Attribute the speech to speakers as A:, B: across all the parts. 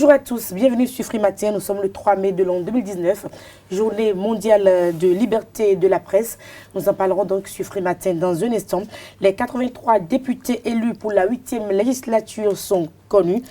A: Bonjour à tous, bienvenue sur Free Matin. Nous sommes le 3 mai de l'an 2019, journée mondiale de liberté de la presse. Nous en parlerons donc sur Free Matin dans un instant. Les 83 députés élus pour la 8e législature sont connus.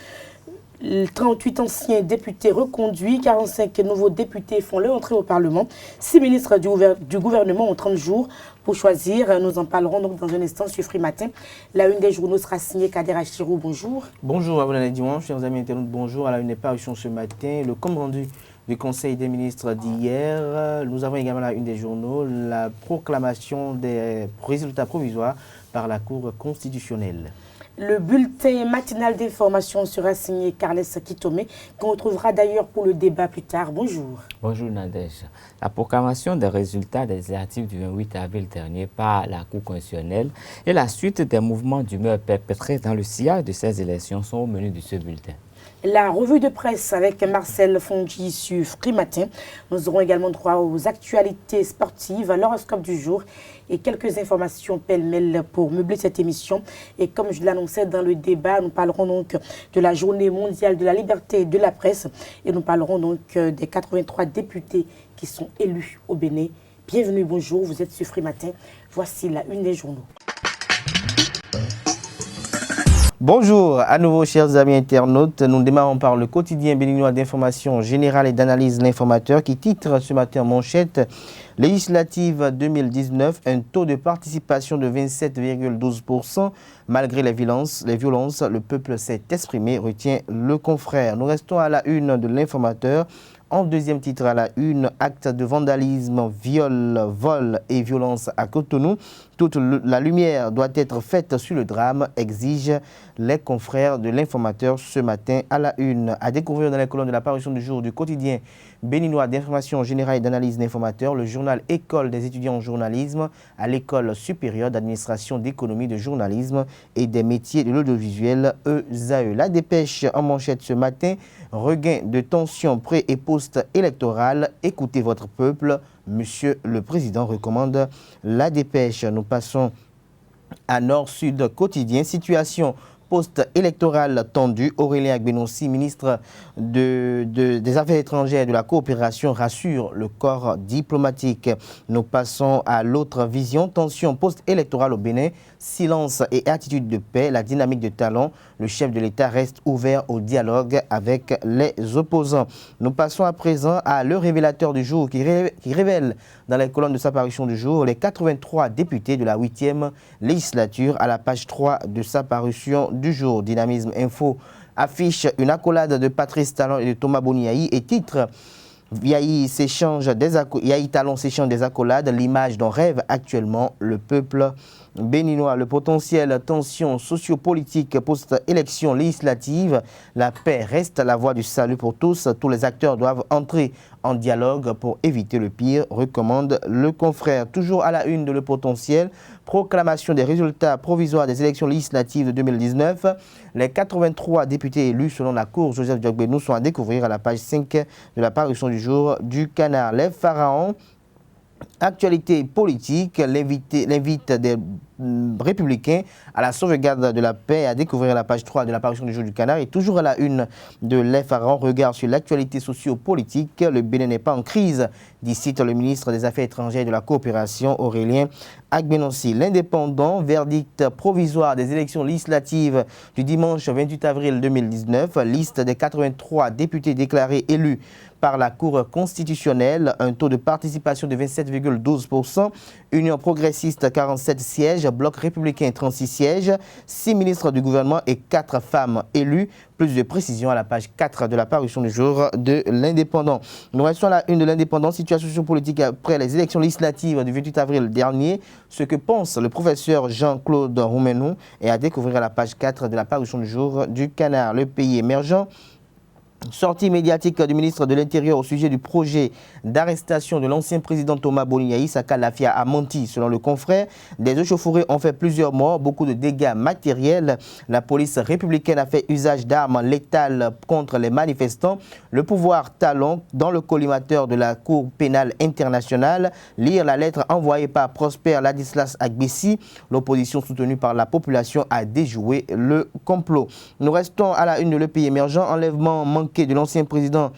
A: 38 anciens députés reconduits, 45 nouveaux députés font leur entrée au Parlement. 6 ministres du gouvernement ont 30 jours pour choisir. Nous en parlerons donc dans un instant sur Free Matin. La une des journaux sera signée Kader Achirou. Bonjour.
B: Bonjour à vous, Nana Dimanche, chers amis internautes. Bonjour. À la une des parutions ce matin, le compte rendu du Conseil des ministres d'hier. Nous avons également la une des journaux, la proclamation des résultats provisoires par la Cour constitutionnelle.
A: Le bulletin matinal d'information sera signé Carles Kitome, qu'on retrouvera d'ailleurs pour le débat plus tard. Bonjour.
C: Bonjour Nadège. La proclamation des résultats des législatives du 28 avril dernier par la Cour constitutionnelle et la suite des mouvements d'humeur perpétrés dans le sillage de ces élections sont au menu de ce bulletin.
A: La revue de presse avec Marcel Fongi sur Free Matin. Nous aurons également droit aux actualités sportives, l'horoscope du jour et quelques informations pêle-mêle pour meubler cette émission. Et comme je l'annonçais dans le débat, nous parlerons donc de la journée mondiale de la liberté de la presse et nous parlerons donc des 83 députés qui sont élus au Bénin. Bienvenue, bonjour, vous êtes sur Free Matin. Voici la une des journaux.
B: Bonjour à nouveau chers amis internautes, nous démarrons par le quotidien béninois d'information générale et d'analyse L'Informateur qui titre ce matin en manchette législative 2019, un taux de participation de 27,12%. Malgré les violences, le peuple s'est exprimé, retient le confrère. Nous restons à la une de L'Informateur. En deuxième titre à la une, acte de vandalisme, viol, vol et violence à Cotonou. Toute la lumière doit être faite sur le drame, exigent les confrères de L'Informateur ce matin à la une. À découvrir dans les colonnes de la parution du jour du quotidien béninois d'information générale et d'analyse L'Informateur, le journal École des étudiants en journalisme à l'École supérieure d'administration d'économie de journalisme et des métiers de l'audiovisuel ESAE. La dépêche en manchette ce matin, regain de tension pré- et post-électorale. Écoutez votre peuple, Monsieur le Président recommande la dépêche. Nous passons à Nord-Sud quotidien, situation post-électorale tendue. Aurélien Agbenossi, ministre des Affaires étrangères et de la coopération, rassure le corps diplomatique. Nous passons à l'autre vision, tension post-électorale au Bénin, silence et attitude de paix, la dynamique de talent. Le chef de l'État reste ouvert au dialogue avec les opposants. Nous passons à présent à le révélateur du jour qui révèle dans les colonnes de sa parution du jour les 83 députés de la 8e législature à la page 3 de sa parution du jour. Dynamisme Info affiche une accolade de Patrice Talon et de Thomas Boniaï et titre Yahi Talon s'échange des accolades, l'image dont rêve actuellement le peuple béninois. Le potentiel tension sociopolitique post-élection législative, la paix reste la voie du salut pour tous. Tous les acteurs doivent entrer en dialogue pour éviter le pire, recommande le confrère. Toujours à la une de Le Potentiel, proclamation des résultats provisoires des élections législatives de 2019. Les 83 députés élus selon la Cour Joseph Diogbenou sont à découvrir à la page 5 de la parution du jour du Canard. Les pharaons. Actualité politique, l'invite des républicains à la sauvegarde de la paix à découvrir la page 3 de la parution du jour du Canard. Et toujours à la une de Les Pharaons, regard sur l'actualité socio-politique. Le Bénin n'est pas en crise, dit cite le ministre des Affaires étrangères et de la coopération Aurélien Agbenossi. L'Indépendant, verdict provisoire des élections législatives du dimanche 28 avril 2019. Liste des 83 députés déclarés élus par la Cour constitutionnelle, un taux de participation de 27,12%, Union progressiste 47 sièges, Bloc républicain 36 sièges, 6 ministres du gouvernement et 4 femmes élues. Plus de précisions à la page 4 de la parution du jour de l'Indépendant. Nous restons à la une de l'Indépendant, situation sociopolitique après les élections législatives du 28 avril dernier. Ce que pense le professeur Jean-Claude Roumenou est à découvrir à la page 4 de la parution du jour du Canard. Le pays émergent. Sortie médiatique du ministre de l'Intérieur au sujet du projet d'arrestation de l'ancien président Thomas Boniaï. Saka Lafia a menti selon le confrère. Des échauffourées ont fait plusieurs morts, beaucoup de dégâts matériels. La police républicaine a fait usage d'armes létales contre les manifestants. Le pouvoir talon dans le collimateur de la Cour pénale internationale. Lire la lettre envoyée par Prosper Ladislas Agbessi. L'opposition soutenue par la population a déjoué le complot. Nous restons à la une de Le Pays émergent. Enlèvement manqué banquet de l'ancien président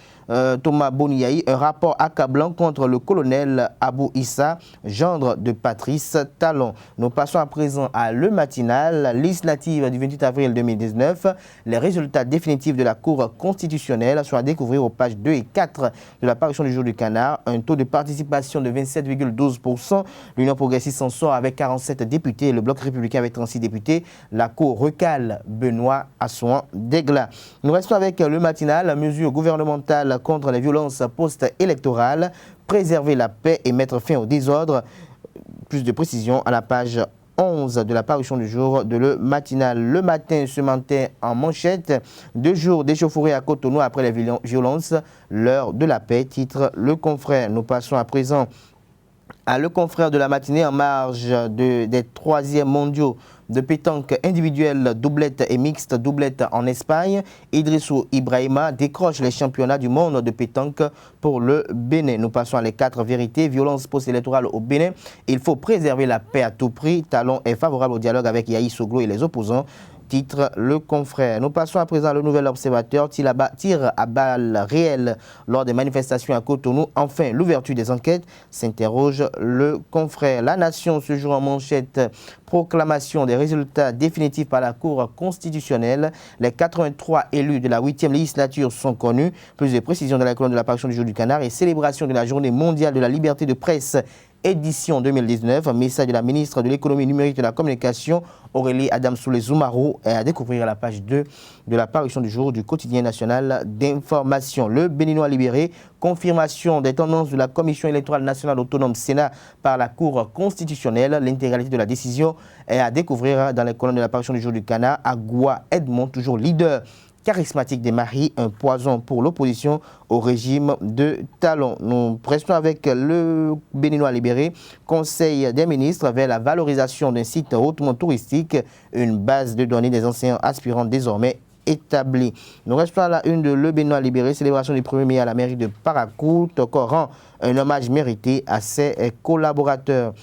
B: Thomas Boniaï, un rapport accablant contre le colonel Abou Issa, gendre de Patrice Talon. Nous passons à présent à Le Matinal, législative du 28 avril 2019. Les résultats définitifs de la Cour constitutionnelle sont à découvrir aux pages 2 et 4 de la parution du Jour du Canard. Un taux de participation de 27,12%. L'Union progressiste s'en sort avec 47 députés, le Bloc républicain avec 36 députés. La Cour recale Benoît Assouan-Degla. Nous restons avec Le Matinal, mesures gouvernementales contre les violences post-électorales, préserver la paix et mettre fin au désordre. Plus de précision à la page 11 de la parution du jour de Le Matinal. Le matin, ce matin, en manchette, 2 jours d'échauffourée à Cotonou après les violences, l'heure de la paix, titre Le Confrère. Nous passons à présent à Le Confrère de la matinée en marge des 3e mondiaux de pétanque individuelle doublette et mixte doublette en Espagne. Idrissou Ibrahima décroche les championnats du monde de pétanque pour le Bénin. Nous passons à les 4 vérités. Violence post-électorale au Bénin. Il faut préserver la paix à tout prix. Talon est favorable au dialogue avec Yahi Soglo et les opposants. Titre Le Confrère. Nous passons à présent Le Nouvel Observateur. Tire à balles réelles lors des manifestations à Cotonou. Enfin, l'ouverture des enquêtes, s'interroge Le Confrère. La Nation, ce jour en manchette, proclamation des résultats définitifs par la Cour constitutionnelle. Les 83 élus de la 8e législature sont connus. Plus de précisions dans la colonne de la parution du Jour du Canard et célébration de la Journée mondiale de la liberté de presse. Édition 2019, message de la ministre de l'économie numérique et de la communication, Aurélie Adamsoulé-Zoumarou, est à découvrir à la page 2 de la parution du jour du quotidien national d'information. Le Béninois libéré, confirmation des tendances de la Commission électorale nationale autonome Sénat par la Cour constitutionnelle. L'intégralité de la décision est à découvrir dans les colonnes de la parution du jour du Canard. Agua Edmond, toujours leader charismatique des maris, un poison pour l'opposition au régime de Talon. Nous restons avec Le Béninois libéré, Conseil des ministres vers la valorisation d'un site hautement touristique, une base de données des enseignants aspirants désormais établie. Nous restons à la une de Le Béninois libéré, célébration du 1er mai à la mairie de Parakou. Toko rend un hommage mérité à ses collaborateurs.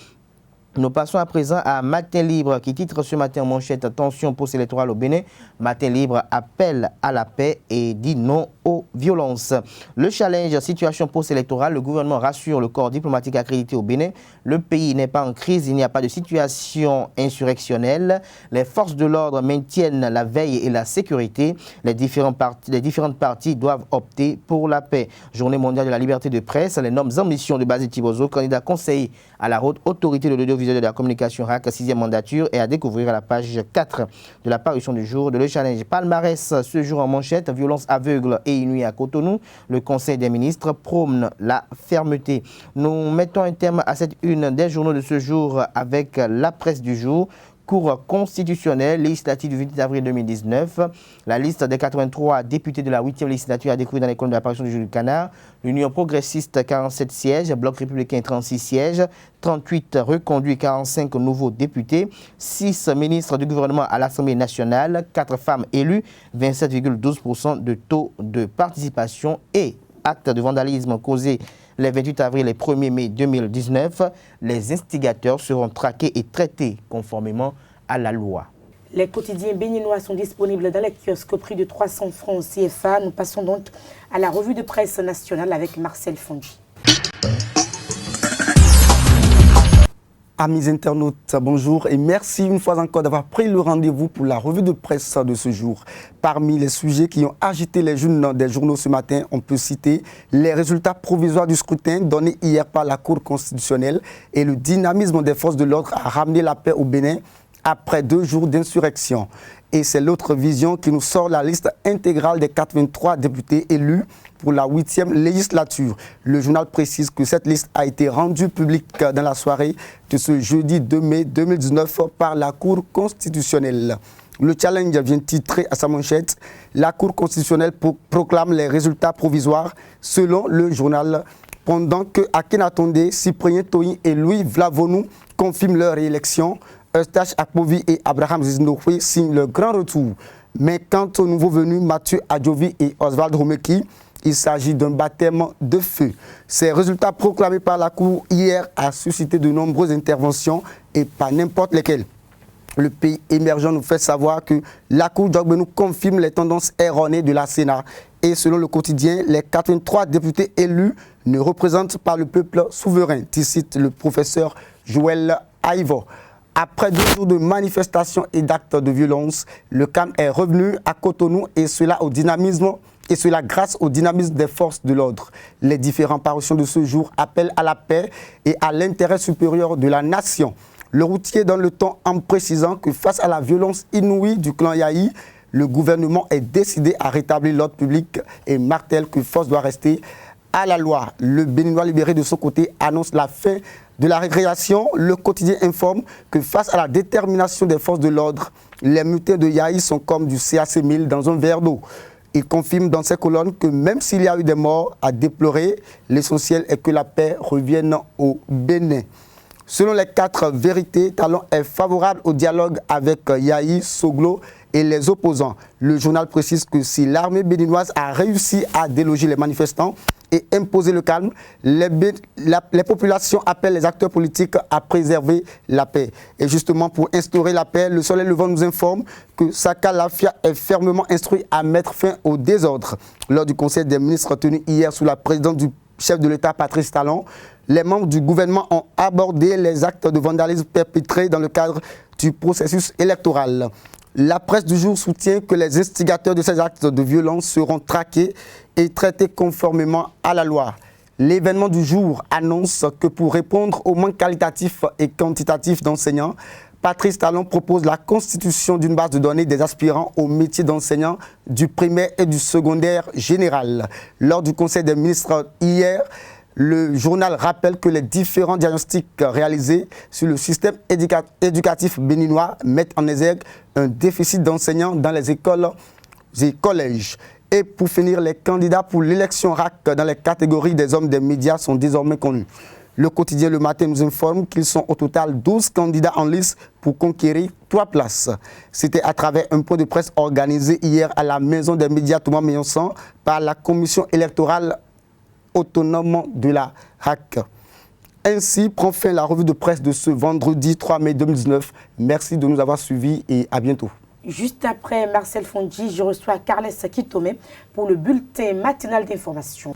B: Nous passons à présent à Matin Libre qui titre ce matin en manchette « Tension post-électorale au Bénin ». Matin Libre appelle à la paix et dit non aux violences. Le challenge situation post-électorale, le gouvernement rassure le corps diplomatique accrédité au Bénin. Le pays n'est pas en crise, il n'y a pas de situation insurrectionnelle. Les forces de l'ordre maintiennent la veille et la sécurité. Les différentes parties doivent opter pour la paix. Journée mondiale de la liberté de presse, les normes en mission de Basile Tibozo, candidat conseiller à la haute autorité de l'audiovisuel de la communication RAC, 6e mandature, et à découvrir à la page 4 de la parution du jour de Le Challenge. Palmarès, ce jour en manchette, violence aveugle et inouïe à Cotonou. Le Conseil des ministres prône la fermeté. Nous mettons un terme à cette une des journaux de ce jour avec la presse du jour. Cour constitutionnelle, législative du 28 avril 2019. La liste des 83 députés de la 8e législature a découvert dans les colonnes de la parution du Jour du Canard. L'Union progressiste, 47 sièges. Bloc républicain, 36 sièges. 38 reconduits, 45 nouveaux députés. 6 ministres du gouvernement à l'Assemblée nationale. 4 femmes élues. 27,12% de taux de participation et actes de vandalisme causés les 28 avril et 1er mai 2019, les instigateurs seront traqués et traités conformément à la loi.
A: Les quotidiens béninois sont disponibles dans les kiosques au prix de 300 francs CFA. Nous passons donc à la revue de presse nationale avec Marcel Fondy.
D: Amis internautes, bonjour et merci une fois encore d'avoir pris le rendez-vous pour la revue de presse de ce jour. Parmi les sujets qui ont agité les unes des journaux ce matin, on peut citer les résultats provisoires du scrutin donnés hier par la Cour constitutionnelle et le dynamisme des forces de l'ordre à ramener la paix au Bénin après 2 jours d'insurrection. Et c'est l'autre vision qui nous sort la liste intégrale des 83 députés élus pour la 8e législature. Le journal précise que cette liste a été rendue publique dans la soirée de ce jeudi 2 mai 2019 par la Cour constitutionnelle. Le Challenge vient titrer à sa manchette « La Cour constitutionnelle proclame les résultats provisoires » selon le journal, pendant que Akhenatonde, Cyprien Toyin et Louis Vlavonou confirment leur réélection. Eustache Akpovi et Abraham Ziznoukwe signent le grand retour. Mais quant aux nouveaux venus Mathieu Adjovi et Oswald Romeki, il s'agit d'un baptême de feu. Ces résultats proclamés par la Cour hier ont suscité de nombreuses interventions et pas n'importe lesquelles. Le pays émergent nous fait savoir que la Cour d'Ogbenou confirme les tendances erronées de la Sénat Et selon le quotidien, les 83 députés élus ne représentent pas le peuple souverain, cite le professeur Joël Aïvo. Après 2 jours de manifestations et d'actes de violence, le calme est revenu à Cotonou et cela grâce au dynamisme des forces de l'ordre. Les différentes parutions de ce jour appellent à la paix et à l'intérêt supérieur de la nation. Le routier donne le ton en précisant que face à la violence inouïe du clan Yahi, le gouvernement est décidé à rétablir l'ordre public et martèle que force doit rester à la loi. Le Béninois libéré de son côté annonce la fin de la récréation. Le quotidien informe que face à la détermination des forces de l'ordre, les mutins de Yahi sont comme du CAC 1000 dans un verre d'eau. Il confirme dans ses colonnes que même s'il y a eu des morts à déplorer, l'essentiel est que la paix revienne au Bénin. Selon les 4 vérités, Talon est favorable au dialogue avec Yahi, Soglo et les opposants. Le journal précise que si l'armée béninoise a réussi à déloger les manifestants et imposer le calme, les populations appellent les acteurs politiques à préserver la paix. Et justement, pour instaurer la paix, le Soleil Levant nous informe que Saka Lafia est fermement instruit à mettre fin au désordre. Lors du Conseil des ministres tenu hier sous la présidence du chef de l'État, Patrice Talon, les membres du gouvernement ont abordé les actes de vandalisme perpétrés dans le cadre du processus électoral. La presse du jour soutient que les instigateurs de ces actes de violence seront traqués et traités conformément à la loi. L'événement du jour annonce que pour répondre au manque qualitatif et quantitatif d'enseignants, Patrice Talon propose la constitution d'une base de données des aspirants au métier d'enseignant du primaire et du secondaire général. Lors du Conseil des ministres hier, le journal rappelle que les différents diagnostics réalisés sur le système éducatif béninois mettent en exergue un déficit d'enseignants dans les écoles et collèges. Et pour finir, les candidats pour l'élection RAC dans les catégories des hommes des médias sont désormais connus. Le quotidien Le Matin nous informe qu'ils sont au total 12 candidats en lice pour conquérir 3 places. C'était à travers un point de presse organisé hier à la Maison des médias Thomas Meillansan par la commission électorale autonome de la RAC. Ainsi prend fin la revue de presse de ce vendredi 3 mai 2019. Merci de nous avoir suivis et à bientôt.
A: Juste après Marcel Fondi, je reçois Carles Kitome pour le bulletin matinal d'information.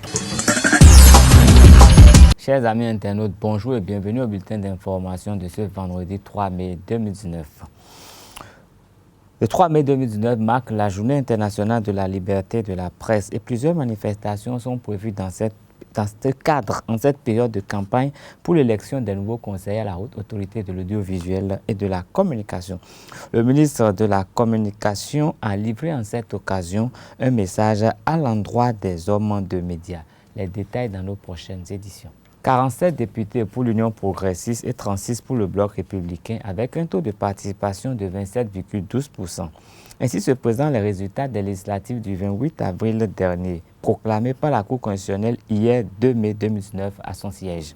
C: Chers amis internautes, bonjour et bienvenue au bulletin d'information de ce vendredi 3 mai 2019. Le 3 mai 2019 marque la Journée internationale de la liberté de la presse et plusieurs manifestations sont prévues dans ce cadre, en cette période de campagne pour l'élection des nouveaux conseillers à la haute autorité de l'audiovisuel et de la communication. Le ministre de la Communication a livré en cette occasion un message à l'endroit des hommes de médias. Les détails dans nos prochaines éditions. 47 députés pour l'Union progressiste et 36 pour le Bloc républicain avec un taux de participation de 27,12%. Ainsi se présentent les résultats des législatives du 28 avril dernier, proclamés par la Cour constitutionnelle hier 2 mai 2019 à son siège.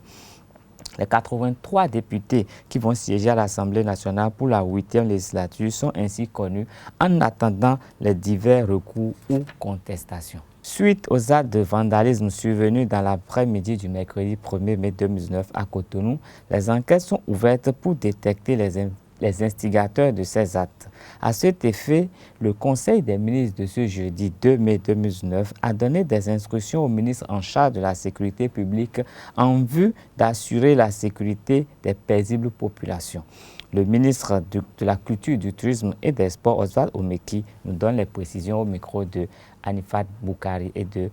C: Les 83 députés qui vont siéger à l'Assemblée nationale pour la 8e législature sont ainsi connus en attendant les divers recours ou contestations. Suite aux actes de vandalisme survenus dans l'après-midi du mercredi 1er mai 2019 à Cotonou, les enquêtes sont ouvertes pour détecter les instigateurs de ces actes. À cet effet, le Conseil des ministres de ce jeudi 2 mai 2019 a donné des instructions au ministre en charge de la sécurité publique en vue d'assurer la sécurité des paisibles populations. Le ministre de la Culture, du Tourisme et des Sports, Oswald Omeki, nous donne les précisions au micro de Anifat Boukari et de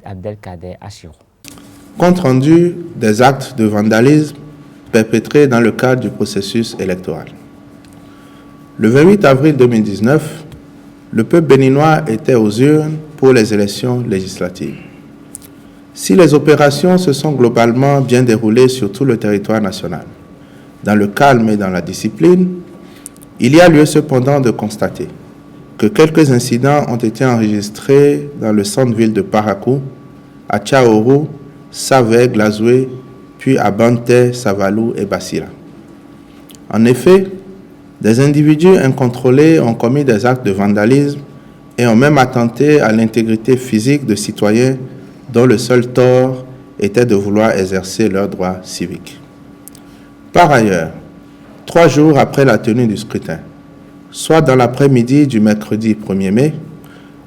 C: Abdelkader Achiro.
E: Compte rendu des actes de vandalisme perpétrés dans le cadre du processus électoral. Le 28 avril 2019, le peuple béninois était aux urnes pour les élections législatives. Si les opérations se sont globalement bien déroulées sur tout le territoire national, dans le calme et dans la discipline, il y a lieu cependant de constater que quelques incidents ont été enregistrés dans le centre-ville de Parakou, à Tchaourou, Savè, Glazoué, puis à Banté, Savalou et Bassira. En effet, des individus incontrôlés ont commis des actes de vandalisme et ont même attenté à l'intégrité physique de citoyens dont le seul tort était de vouloir exercer leurs droits civiques. Par ailleurs, 3 jours après la tenue du scrutin, soit dans l'après-midi du mercredi 1er mai,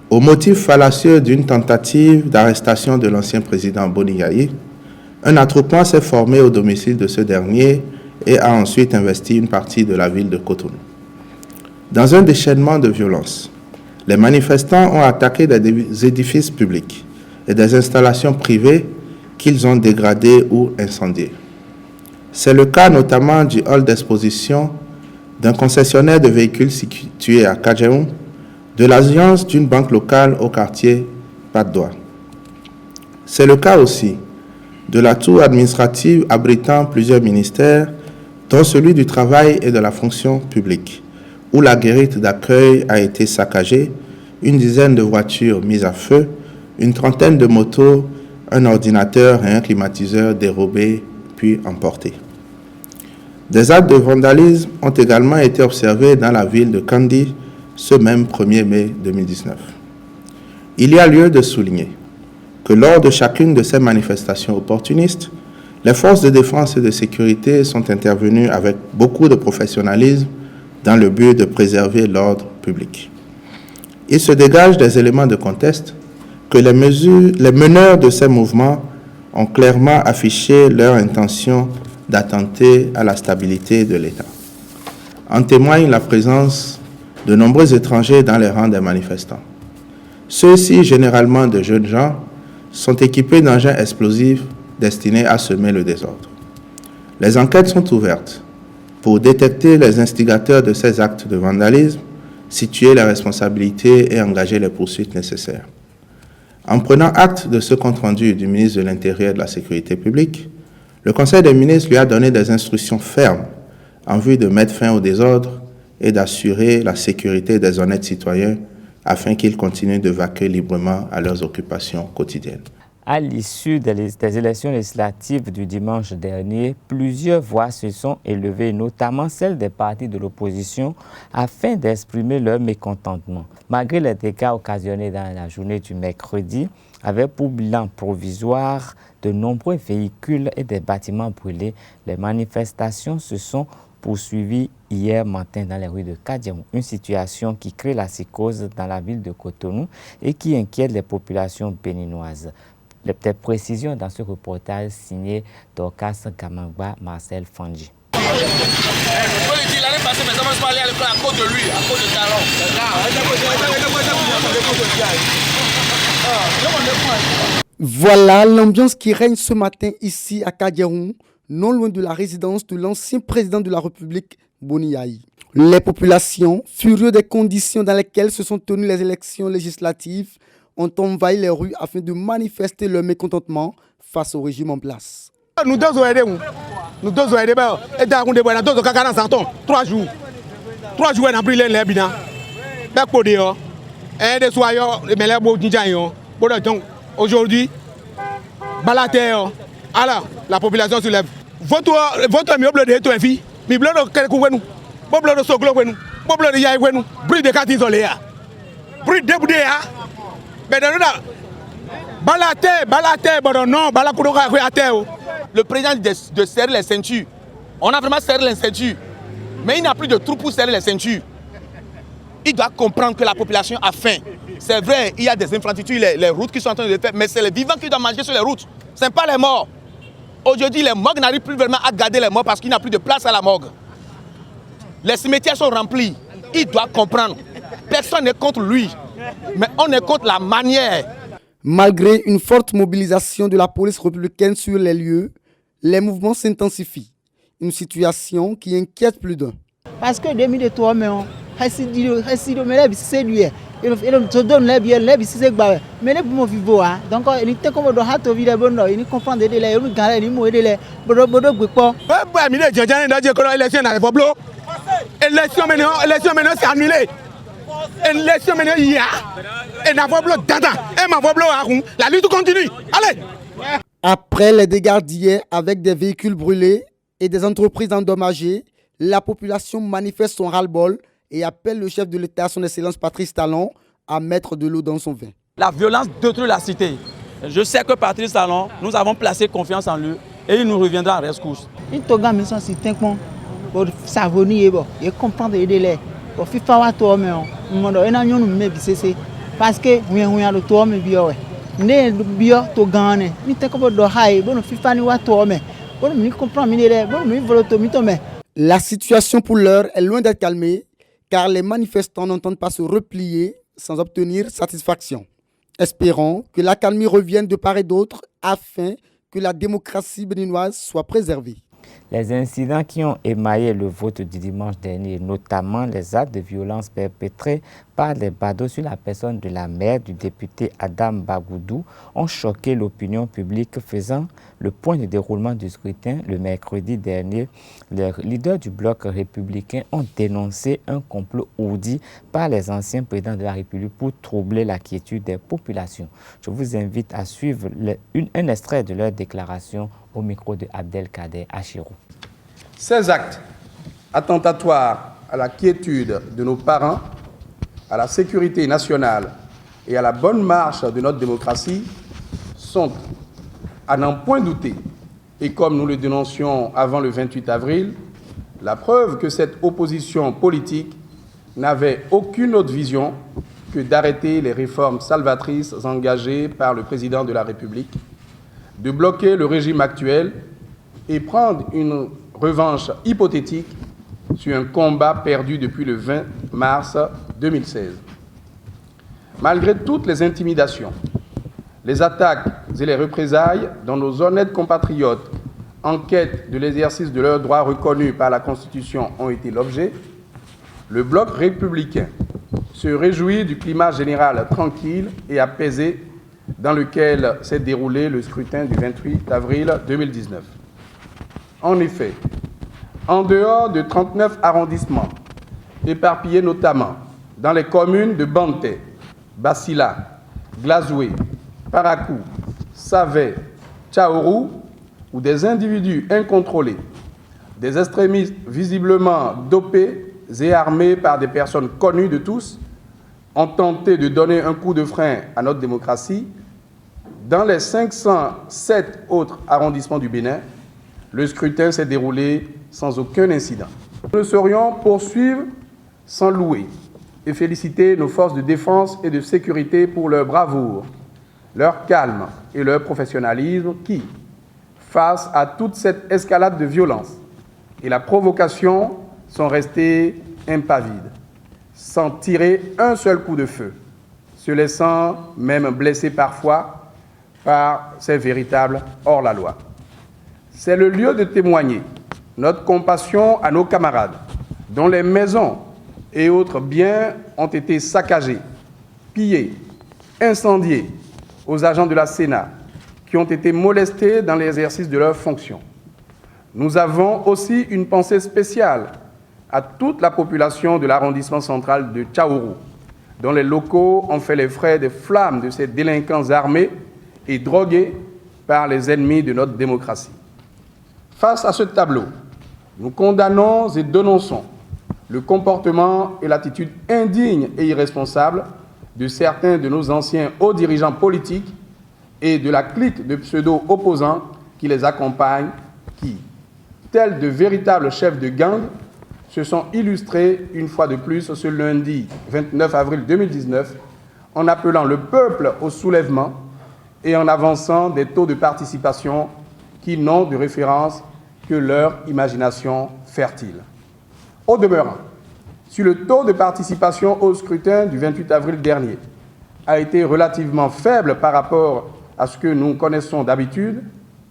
E: Au motif fallacieux d'une tentative d'arrestation de l'ancien président Boni Yayi, un attroupement s'est formé au domicile de ce dernier et a ensuite investi une partie de la ville de Cotonou. Dans un déchaînement de violence, les manifestants ont attaqué des édifices publics et des installations privées qu'ils ont dégradées ou incendiées. C'est le cas notamment du hall d'exposition d'un concessionnaire de véhicules situé à Kadjaoum, de l'alliance d'une banque locale au quartier Patte-d'Oie. C'est le cas aussi de la tour administrative abritant plusieurs ministères, dont celui du travail et de la fonction publique, où la guérite d'accueil a été saccagée, une dizaine de voitures mises à feu, une trentaine de motos, un ordinateur et un climatiseur dérobés puis emportés. Des actes de vandalisme ont également été observés dans la ville de Kandi ce même 1er mai 2019. Il y a lieu de souligner que lors de chacune de ces manifestations opportunistes, les forces de défense et de sécurité sont intervenues avec beaucoup de professionnalisme dans le but de préserver l'ordre public. Il se dégage des éléments de contexte que les meneurs de ces mouvements ont clairement affiché leur intention d'attenter à la stabilité de l'État. En témoigne la présence de nombreux étrangers dans les rangs des manifestants. Ceux-ci, généralement de jeunes gens, sont équipés d'engins explosifs destinés à semer le désordre. Les enquêtes sont ouvertes pour détecter les instigateurs de ces actes de vandalisme, situer les responsabilités et engager les poursuites nécessaires. En prenant acte de ce compte-rendu du ministre de l'Intérieur et de la Sécurité publique, le Conseil des ministres lui a donné des instructions fermes en vue de mettre fin au désordre et d'assurer la sécurité des honnêtes citoyens afin qu'ils continuent de vaquer librement à leurs occupations quotidiennes.
C: À l'issue des élections législatives du dimanche dernier, plusieurs voix se sont élevées, notamment celles des partis de l'opposition, afin d'exprimer leur mécontentement. Malgré les dégâts occasionnés dans la journée du mercredi, avec pour bilan provisoire de nombreux véhicules et des bâtiments brûlés, les manifestations se sont poursuivies hier matin dans les rues de Kadjaoum, une situation qui crée la psychose dans la ville de Cotonou et qui inquiète les populations béninoises. Les petites précisions dans ce reportage signé Dorcas Gamangba, Marcel Fandji.
D: Voilà l'ambiance qui règne ce matin ici à Kadjaoum, non loin de la résidence de l'ancien président de la République, Boni Yayi. Les populations, furieuses des conditions dans lesquelles se sont tenues les élections législatives, ont envahi les rues afin de manifester leur mécontentement face au régime en place.
F: Nous deux aidés, et dans deux 3 jours. 3 jours, on a pris les bina. Et des soignants, aujourd'hui, alors, la population se lève. Votre mieux bleu de toi, fille, mi bleu de quelqu'un, bleu de soglo, bleu de yaï, bruit de cartes isolées, bruit de boudéa.
G: Le président de serrer les ceintures. On a vraiment serré les ceintures. Mais il n'y a plus de troupes pour serrer les ceintures. Il doit comprendre que la population a faim. C'est vrai, il y a des infrastructures, les routes qui sont en train de le faire, mais c'est les vivants qui doivent manger sur les routes. Ce n'est pas les morts. Aujourd'hui, les morgues n'arrivent plus vraiment à garder les morts parce qu'il n'y a plus de place à la morgue. Les cimetières sont remplis. Il doit comprendre. Personne n'est contre lui. Mais on est contre la manière.
D: Malgré une forte mobilisation de la police républicaine sur les lieux, les mouvements s'intensifient. Une situation qui inquiète plus d'un.
H: Parce que 2003, mais on c'est lui. Il donne les biens, les c'est mais les pour vivre. Donc il était comme dans hâte vie de bon, il comprend des délais, il gagne les mots et les bodo pas.
F: Ouais, mais j'ai déjà dit que l'élection n'avait pas bloqué. L'élection maintenant c'est annulé. L'élection maintenant il y a. Et n'a pas bloqué dada. Et m'a pas bloqué. La lutte continue. Allez.
D: Après les dégâts d'hier avec des véhicules brûlés et des entreprises endommagées, la population manifeste son ras-le-bol et appelle le chef de l'État, son Excellence Patrice Talon, à mettre de l'eau dans son vin.
I: La violence détruit la cité. Je sais que Patrice Talon, nous avons placé confiance en lui et il nous reviendra en rescousse.
H: Il te gagne son système pour savonner, il comprend des délais. Pour FIFA, toi, mais on a eu un parce que on a le tour mais bio né bio to gane ni te ko do hay bon fifa ni wa to mais bon ni comprend minere bon mi voloto mi to mais.
D: La situation pour l'heure est loin d'être calmée car les manifestants n'entendent pas se replier sans obtenir satisfaction. Espérons que la calmie revienne de part et d'autre afin que la démocratie béninoise soit préservée.
C: Les incidents qui ont émaillé le vote du dimanche dernier, notamment les actes de violence perpétrés par les badauds sur la personne de la mère du député Adam Bagoudou, ont choqué l'opinion publique, faisant le point de déroulement du scrutin le mercredi dernier. Les leaders du bloc républicain ont dénoncé un complot ourdi par les anciens présidents de la République pour troubler la quiétude des populations. Je vous invite à suivre un extrait de leur déclaration au micro de Abdelkader Achirou.
J: Ces actes attentatoires à la quiétude de nos parents, à la sécurité nationale et à la bonne marche de notre démocratie sont, à n'en point douter, et comme nous le dénoncions avant le 28 avril, la preuve que cette opposition politique n'avait aucune autre vision que d'arrêter les réformes salvatrices engagées par le président de la République, de bloquer le régime actuel et prendre une revanche hypothétique sur un combat perdu depuis le 20 mars 2016. Malgré toutes les intimidations, les attaques et les représailles dont nos honnêtes compatriotes en quête de l'exercice de leurs droits reconnus par la Constitution ont été l'objet, le bloc républicain se réjouit du climat général tranquille et apaisé dans lequel s'est déroulé le scrutin du 28 avril 2019. En effet, en dehors de 39 arrondissements, éparpillés notamment dans les communes de Banté, Bassila, Glazoué, Parakou, Savé, Tchaourou, où des individus incontrôlés, des extrémistes visiblement dopés et armés par des personnes connues de tous, ont tenté de donner un coup de frein à notre démocratie, dans les 507 autres arrondissements du Bénin, le scrutin s'est déroulé sans aucun incident. Nous ne saurions poursuivre sans louer et féliciter nos forces de défense et de sécurité pour leur bravoure, leur calme et leur professionnalisme qui, face à toute cette escalade de violence et la provocation, sont restés impavides, sans tirer un seul coup de feu, se laissant même blesser parfois par ces véritables hors-la-loi. C'est le lieu de témoigner notre compassion à nos camarades, dont les maisons et autres biens ont été saccagés, pillés, incendiés, aux agents de la Sénat qui ont été molestés dans l'exercice de leurs fonctions. Nous avons aussi une pensée spéciale à toute la population de l'arrondissement central de Tchaourou, dont les locaux ont fait les frais des flammes de ces délinquants armés et drogués par les ennemis de notre démocratie. Face à ce tableau, nous condamnons et dénonçons le comportement et l'attitude indigne et irresponsable de certains de nos anciens hauts dirigeants politiques et de la clique de pseudo-opposants qui les accompagnent, qui, tels de véritables chefs de gang, se sont illustrés une fois de plus ce lundi 29 avril 2019 en appelant le peuple au soulèvement et en avançant des taux de participation qui n'ont de référence que leur imagination fertile. Au demeurant, si le taux de participation au scrutin du 28 avril dernier a été relativement faible par rapport à ce que nous connaissons d'habitude,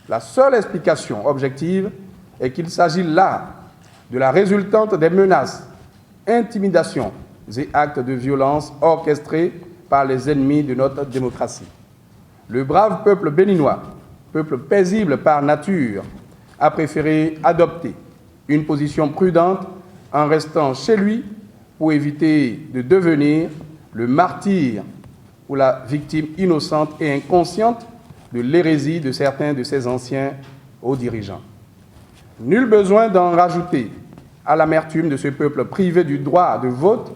J: la seule explication objective est qu'il s'agit là de la résultante des menaces, intimidations et actes de violence orchestrés par les ennemis de notre démocratie. Le brave peuple béninois, peuple paisible par nature, a préféré adopter une position prudente en restant chez lui pour éviter de devenir le martyr ou la victime innocente et inconsciente de l'hérésie de certains de ses anciens hauts dirigeants. Nul besoin d'en rajouter à l'amertume de ce peuple privé du droit de vote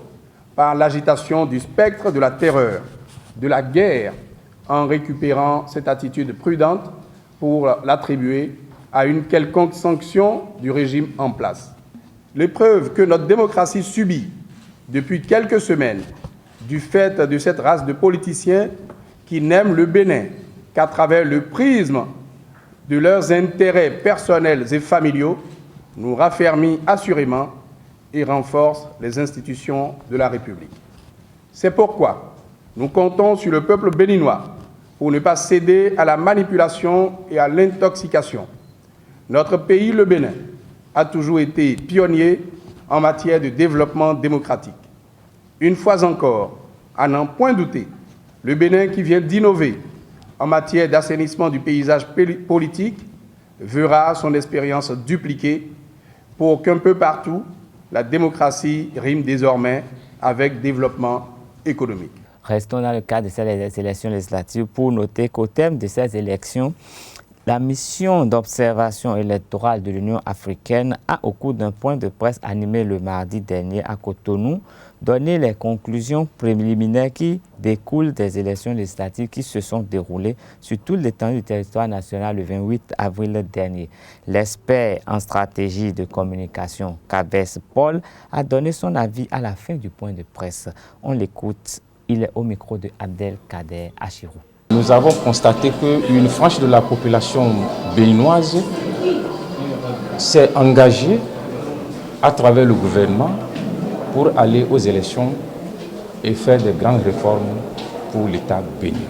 J: par l'agitation du spectre de la terreur, de la guerre, en récupérant cette attitude prudente pour l'attribuer à une quelconque sanction du régime en place. L'épreuve que notre démocratie subit depuis quelques semaines du fait de cette race de politiciens qui n'aiment le Bénin qu'à travers le prisme de leurs intérêts personnels et familiaux, nous raffermit assurément et renforce les institutions de la République. C'est pourquoi nous comptons sur le peuple béninois pour ne pas céder à la manipulation et à l'intoxication. Notre pays, le Bénin, a toujours été pionnier en matière de développement démocratique. Une fois encore, à n'en point douter, le Bénin qui vient d'innover en matière d'assainissement du paysage politique verra son expérience dupliquée pour qu'un peu partout, la démocratie rime désormais avec développement économique.
C: Restons dans le cadre de ces élections législatives pour noter qu'au terme de ces élections, la mission d'observation électorale de l'Union africaine a, au cours d'un point de presse animé le mardi dernier à Cotonou, donné les conclusions préliminaires qui découlent des élections législatives qui se sont déroulées sur tout l'étendue du territoire national le 28 avril dernier. L'expert en stratégie de communication, Cabès Paul, a donné son avis à la fin du point de presse. On l'écoute, il est au micro de Abdelkader Achirou.
K: Nous avons constaté qu'une frange de la population béninoise s'est engagée à travers le gouvernement pour aller aux élections et faire des grandes réformes pour l'État béninois.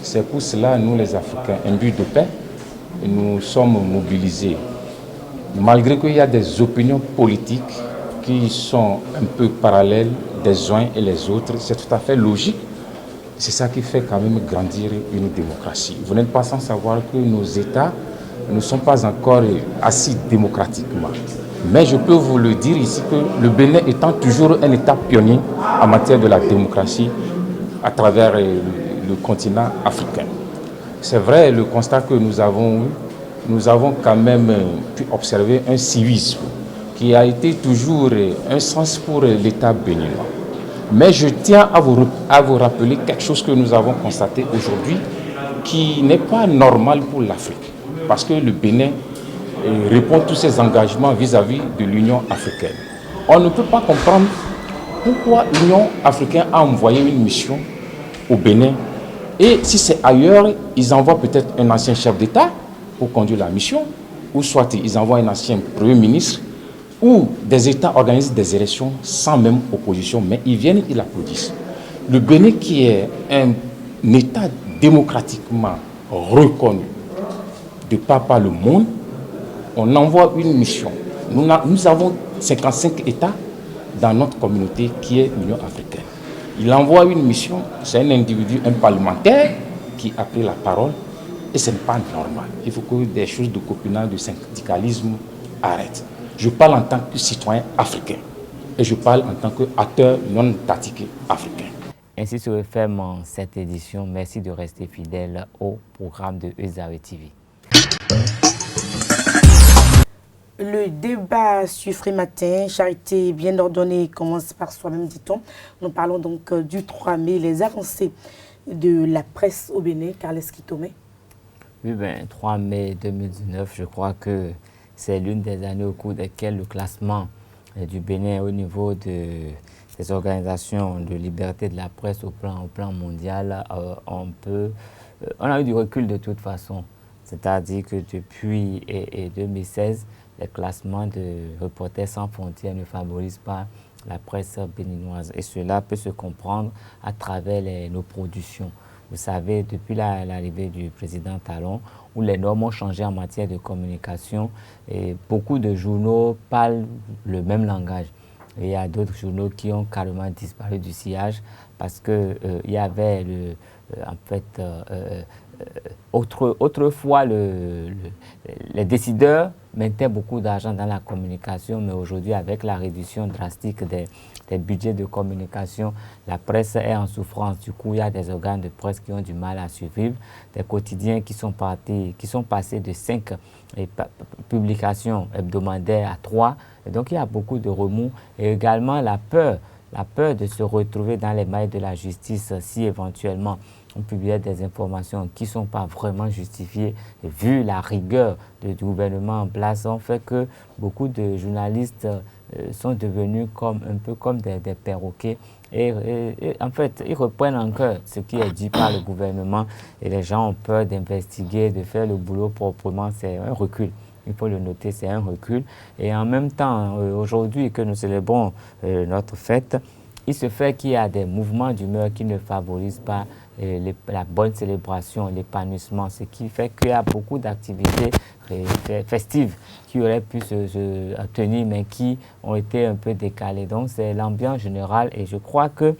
K: C'est pour cela, nous les Africains, imbus de paix, nous sommes mobilisés. Malgré qu'il y a des opinions politiques qui sont un peu parallèles des uns et les autres, c'est tout à fait logique. C'est ça qui fait quand même grandir une démocratie. Vous n'êtes pas sans savoir que nos États ne sont pas encore assis démocratiquement. Mais je peux vous le dire ici que le Bénin étant toujours un État pionnier en matière de la démocratie à travers le continent africain. C'est vrai, le constat que nous avons eu, nous avons quand même pu observer un civisme qui a été toujours un sens pour l'État béninois. Mais je tiens à vous rappeler quelque chose que nous avons constaté aujourd'hui qui n'est pas normal pour l'Afrique. Parce que le Bénin répond à tous ses engagements vis-à-vis de l'Union africaine. On ne peut pas comprendre pourquoi l'Union africaine a envoyé une mission au Bénin. Et si c'est ailleurs, ils envoient peut-être un ancien chef d'État pour conduire la mission, ou soit ils envoient un ancien Premier ministre, où des États organisent des élections sans même opposition, mais ils viennent, ils applaudissent. Le Bénin, qui est un État démocratiquement reconnu de par le monde, on envoie une mission. Nous avons 55 États dans notre communauté qui est l'Union africaine. Il envoie une mission, c'est un individu, un parlementaire qui a pris la parole, et ce n'est pas normal. Il faut que des choses de copinage, de syndicalisme arrêtent. Je parle en tant que citoyen africain et je parle en tant qu'acteur non étatique africain.
C: Ainsi se referme cette édition. Merci de rester fidèle au programme de Ezawe TV.
A: Le débat sur Frimatin, charité bien ordonnée, commence par soi-même, dit-on. Nous parlons donc du 3 mai, les avancées de la presse au Bénin. Carles Kitomé.
C: Oui, 3 mai 2019, je crois que c'est l'une des années au cours desquelles le classement du Bénin au niveau des organisations de liberté de la presse au plan mondial, on a eu du recul de toute façon. C'est-à-dire que depuis 2016, les classements de Reporters sans frontières ne favorisent pas la presse béninoise. Et cela peut se comprendre à travers nos productions. Vous savez, depuis l'arrivée du président Talon, où les normes ont changé en matière de communication, et beaucoup de journaux parlent le même langage. Et il y a d'autres journaux qui ont carrément disparu du sillage parce qu'il y avait autrefois les décideurs mettaient beaucoup d'argent dans la communication, mais aujourd'hui avec la réduction drastique des budgets de communication, la presse est en souffrance. Du coup, il y a des organes de presse qui ont du mal à survivre, des quotidiens qui sont passés de 5 publications hebdomadaires à 3. Et donc, il y a beaucoup de remous et également la peur de se retrouver dans les mailles de la justice si éventuellement on publiait des informations qui ne sont pas vraiment justifiées. Et vu la rigueur du gouvernement en place, on fait que beaucoup de journalistes sont devenus un peu comme des perroquets. Et en fait, ils reprennent en cœur ce qui est dit par le gouvernement et les gens ont peur d'investiguer, de faire le boulot proprement. C'est un recul. Il faut le noter, c'est un recul. Et en même temps, aujourd'hui que nous célébrons notre fête, il se fait qu'il y a des mouvements d'humeur qui ne favorisent pas la bonne célébration, l'épanouissement, ce qui fait qu'il y a beaucoup d'activités festives qui auraient pu se tenir, mais qui ont été un peu décalées. Donc c'est l'ambiance générale et je crois que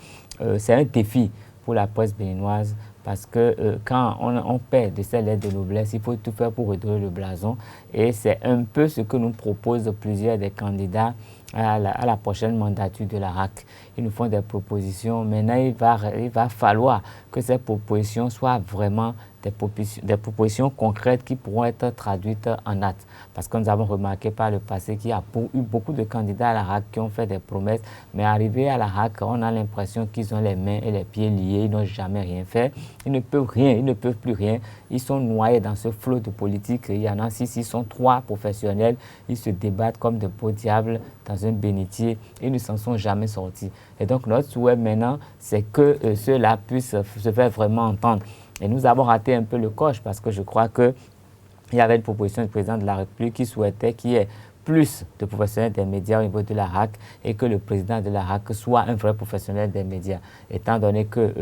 C: c'est un défi pour la presse béninoise parce que quand on perd de ces lettres de noblesse, il faut tout faire pour redorer le blason. Et c'est un peu ce que nous proposent plusieurs des candidats à la prochaine mandature de la RAC. Ils nous font des propositions. Maintenant, il va falloir que ces propositions soient vraiment des propositions concrètes qui pourront être traduites en actes. Parce que nous avons remarqué par le passé qu'il y a eu beaucoup de candidats à la RAC qui ont fait des promesses, mais arrivés à la RAC, on a l'impression qu'ils ont les mains et les pieds liés, ils n'ont jamais rien fait. Ils ne peuvent rien, ils ne peuvent plus rien. Ils sont noyés dans ce flot de politique. Il y en a 6, ils sont 3 professionnels. Ils se débattent comme de beaux diables dans un bénitier. Ils ne s'en sont jamais sortis. Et donc notre souhait maintenant, c'est que ceux-là puissent se faire vraiment entendre. Et nous avons raté un peu le coche parce que je crois qu'il y avait une proposition du président de la République qui souhaitait qu'il y ait plus de professionnels des médias au niveau de la RAC et que le président de la RAC soit un vrai professionnel des médias. Étant donné que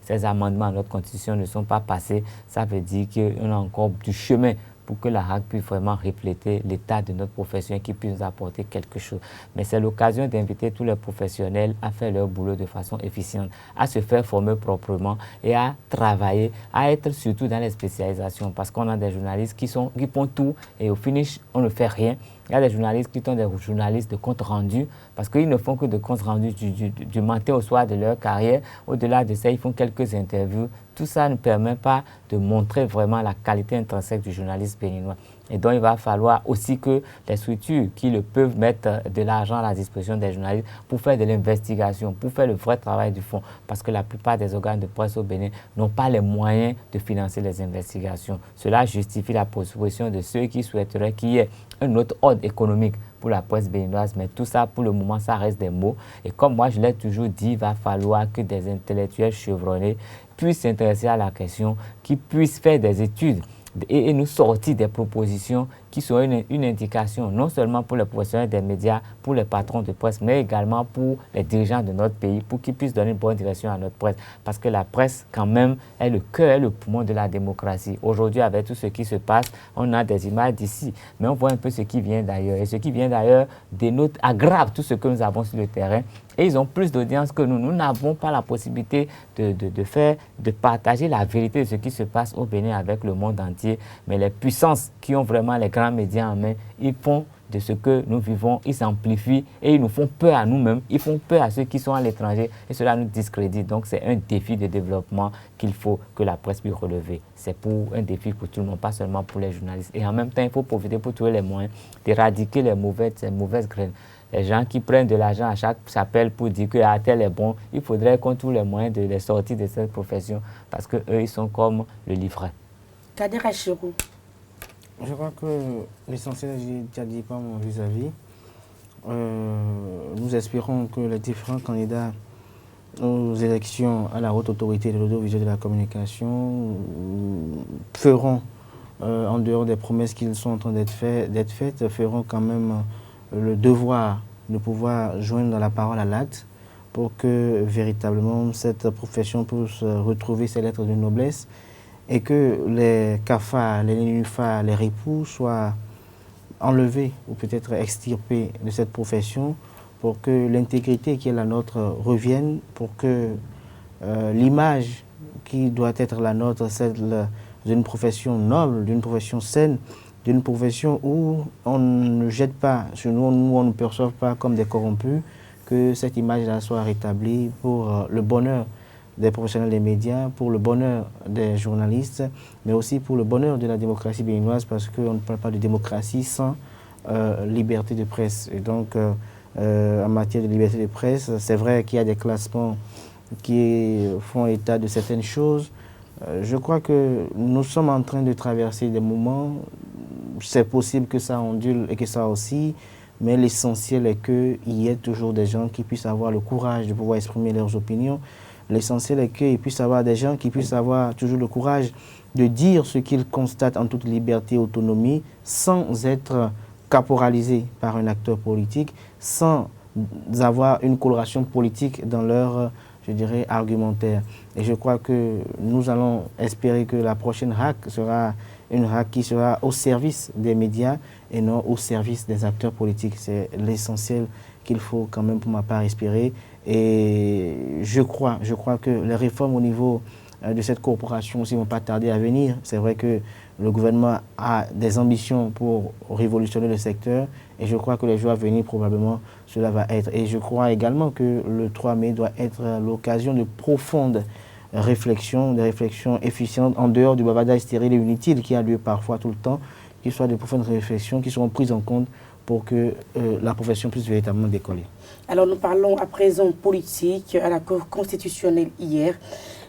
C: ces amendements à notre constitution ne sont pas passés, ça veut dire qu'on a encore du chemin pour que la RAC puisse vraiment refléter l'état de notre profession et qu'il puisse nous apporter quelque chose. Mais c'est l'occasion d'inviter tous les professionnels à faire leur boulot de façon efficiente, à se faire former proprement et à travailler, à être surtout dans les spécialisations parce qu'on a des journalistes qui font tout et au finish, on ne fait rien. Il y a des journalistes qui sont des journalistes de compte rendu parce qu'ils ne font que de compte rendu du matin au soir de leur carrière. Au-delà de ça, ils font quelques interviews. Tout ça ne permet pas de montrer vraiment la qualité intrinsèque du journaliste béninois. Et donc, il va falloir aussi que les structures qui le peuvent mettre de l'argent à la disposition des journalistes pour faire de l'investigation, pour faire le vrai travail du fond. Parce que la plupart des organes de presse au Bénin n'ont pas les moyens de financer les investigations. Cela justifie la proposition de ceux qui souhaiteraient qu'il y ait un autre ordre économique pour la presse béninoise. Mais tout ça, pour le moment, ça reste des mots. Et comme moi, je l'ai toujours dit, il va falloir que des intellectuels chevronnés puissent s'intéresser à la question, qui puissent faire des études et nous sortir des propositions qui sont une indication non seulement pour les professionnels des médias, pour les patrons de presse, mais également pour les dirigeants de notre pays, pour qu'ils puissent donner une bonne direction à notre presse. Parce que la presse, quand même, est le cœur et le poumon de la démocratie. Aujourd'hui, avec tout ce qui se passe, on a des images d'ici, mais on voit un peu ce qui vient d'ailleurs. Et ce qui vient d'ailleurs dénote, aggrave tout ce que nous avons sur le terrain. Et ils ont plus d'audience que nous. Nous n'avons pas la possibilité de partager la vérité de ce qui se passe au Bénin avec le monde entier. Mais les puissances qui ont vraiment les grands médias en main, ils font de ce que nous vivons, ils s'amplifient et ils nous font peur à nous-mêmes, ils font peur à ceux qui sont à l'étranger et cela nous discrédite. Donc c'est un défi de développement qu'il faut que la presse puisse relever. C'est un défi pour tout le monde, pas seulement pour les journalistes. Et en même temps, il faut profiter pour trouver les moyens d'éradiquer les mauvaises graines. Les gens qui prennent de l'argent à chaque appel pour dire que tel est bon, il faudrait qu'on trouve les moyens de les sortir de cette profession parce qu'eux, ils sont comme le livret.
A: Kader Achirou.
B: Je crois que l'essentiel est déjà dit par mon vis-à-vis. Nous espérons que les différents candidats aux élections à la haute autorité de l'audiovisuel de la communication feront, en dehors des promesses qu'ils sont en train d'être faites, feront quand même le devoir de pouvoir joindre la parole à l'acte pour que véritablement cette profession puisse retrouver ses lettres de noblesse et que les cafards, les nénuphars, les ripoux soient enlevés ou peut-être extirpés de cette profession pour que l'intégrité qui est la nôtre revienne, pour que l'image qui doit être la nôtre, celle d'une profession noble, d'une profession saine, d'une profession où on ne jette pas sur nous, on ne perçoit pas comme des corrompus, que cette image-là soit rétablie pour le bonheur des professionnels des médias, pour le bonheur des journalistes, mais aussi pour le bonheur de la démocratie béninoise, parce qu'on ne parle pas de démocratie sans liberté de presse. Et donc, en matière de liberté de presse, c'est vrai qu'il y a des classements qui font état de certaines choses. Je crois que nous sommes en train de traverser des moments, c'est possible que ça ondule et que ça aussi, mais l'essentiel est qu'il y ait toujours des gens qui puissent avoir le courage de pouvoir exprimer leurs opinions. L'essentiel est qu'il puisse y avoir des gens qui puissent avoir toujours le courage de dire ce qu'ils constatent en toute liberté et autonomie, sans être caporalisés par un acteur politique, sans avoir une coloration politique dans leur, je dirais, argumentaire. Et je crois que nous allons espérer que la prochaine HAC sera une HAC qui sera au service des médias et non au service des acteurs politiques. C'est l'essentiel qu'il faut quand même pour ma part espérer. Et je crois que les réformes au niveau de cette corporation aussi ne vont pas tarder à venir. C'est vrai que le gouvernement a des ambitions pour révolutionner le secteur et je crois que les jours à venir, probablement, cela va être. Et je crois également que le 3 mai doit être l'occasion de profondes réflexions, des réflexions efficientes en dehors du bavardage stérile et inutile qui a lieu parfois tout le temps, qu'il soit de profondes réflexions qui seront prises en compte pour que la profession puisse véritablement décoller.
A: Alors nous parlons à présent politique. À la Cour constitutionnelle hier,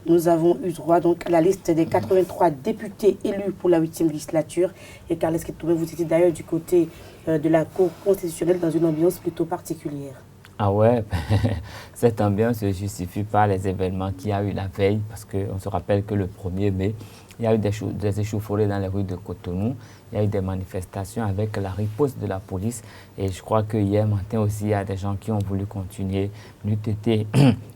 A: nous avons eu droit donc, à la liste des 83 députés élus pour la 8e législature. Et Carles Kitoubé, vous étiez d'ailleurs du côté de la Cour constitutionnelle dans une ambiance plutôt particulière.
C: Ah ouais, cette ambiance se justifie par les événements qu'il y a eu la veille, parce qu'on se rappelle que le 1er mai, il y a eu des échauffourées dans les rues de Cotonou, il y a eu des manifestations avec la riposte de la police et je crois que hier matin aussi, il y a des gens qui ont voulu continuer. N'eût été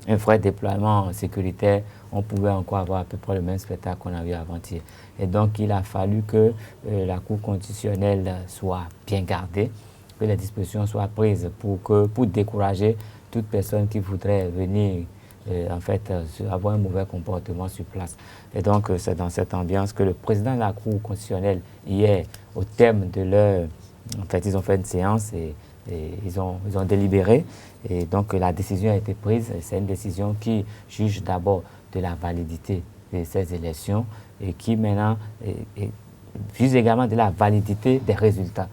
C: un vrai déploiement sécuritaire, on pouvait encore avoir à peu près le même spectacle qu'on a eu avant-hier. Et donc, il a fallu que la Cour constitutionnelle soit bien gardée, que les dispositions soient prises pour décourager toute personne qui voudrait venir avoir un mauvais comportement sur place. Et donc, c'est dans cette ambiance que le président de la Cour constitutionnelle, hier, au terme de leur... En fait, ils ont fait une séance et ils ont délibéré. Et donc, la décision a été prise. C'est une décision qui juge d'abord de la validité de ces élections et qui maintenant juge également de la validité des résultats.